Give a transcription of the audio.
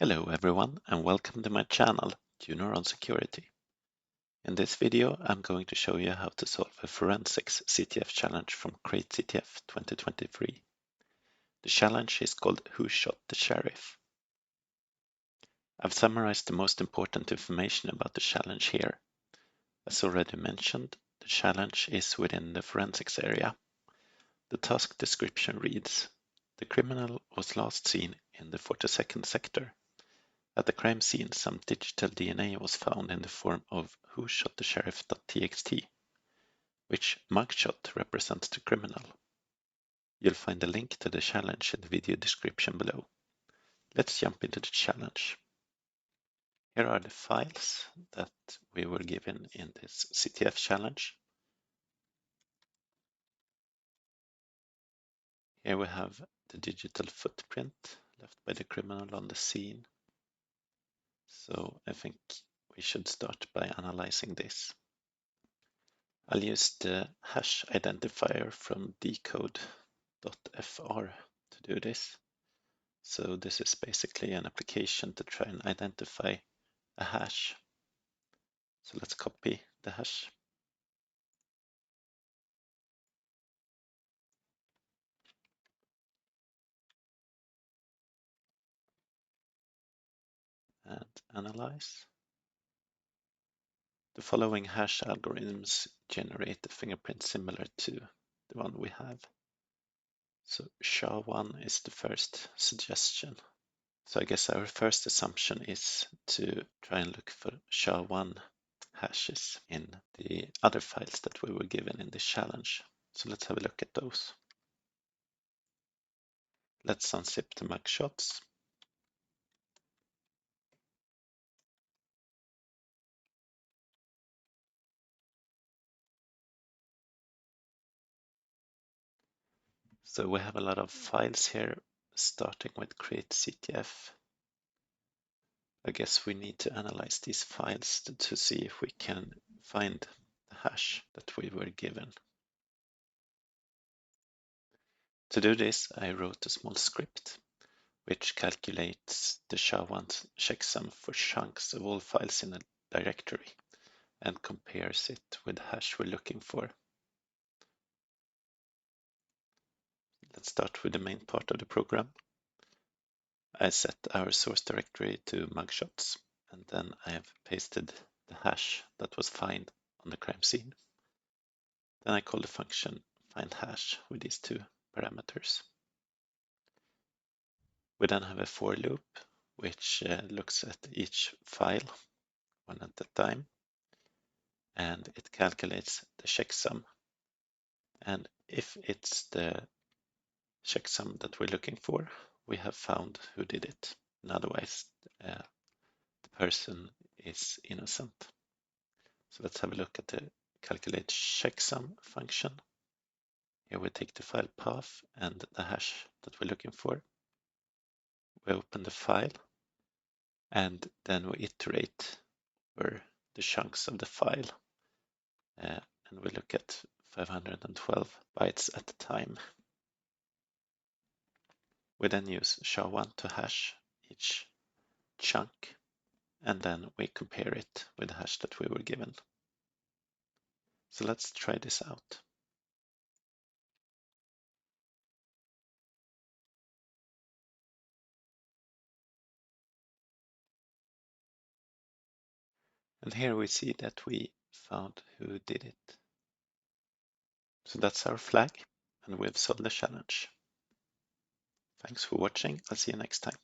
Hello everyone and welcome to my channel, Junior on Security. In this video I'm going to show you how to solve a forensics CTF challenge from Crate-CTF 2023. The challenge is called Who Shot the Sheriff? I've summarized the most important information about the challenge here. As already mentioned, the challenge is within the forensics area. The task description reads: the criminal was last seen in the 42nd sector. At the crime scene, some digital DNA was found in the form of WhoShotTheSheriff.txt, which mugshot represents the criminal. You'll find a link to the challenge in the video description below. Let's jump into the challenge. Here are the files that we were given in this CTF challenge. Here we have the digital footprint left by the criminal on the scene. So I think we should start by analyzing this. I'll use the hash identifier from decode.fr to do this. So this is basically an application to try and identify a hash. So let's copy the hash. And analyze. The following hash algorithms generate a fingerprint similar to the one we have. So SHA-1 is the first suggestion. So I guess our first assumption is to try and look for SHA-1 hashes in the other files that we were given in this challenge. So let's have a look at those. Let's unzip the mugshots. So we have a lot of files here, starting with Crate-CTF. I guess we need to analyze these files to see if we can find the hash that we were given. To do this, I wrote a small script which calculates the SHA-1 checksum for chunks of all files in a directory and compares it with the hash we're looking for. Let's start with the main part of the program. I set our source directory to mugshots, and then I have pasted the hash that was found on the crime scene. Then I call the function findHash with these two parameters. We then have a for loop, which looks at each file one at a time, and it calculates the checksum. And if it's the checksum that we're looking for, we have found who did it. And otherwise, the person is innocent. So let's have a look at the calculate checksum function. Here we take the file path and the hash that we're looking for. We open the file and then we iterate over the chunks of the file. And we look at 512 bytes at a time. We then use SHA-1 to hash each chunk, and then we compare it with the hash that we were given. So let's try this out. And here we see that we found who did it. So that's our flag, and we've solved the challenge. Thanks for watching. I'll see you next time.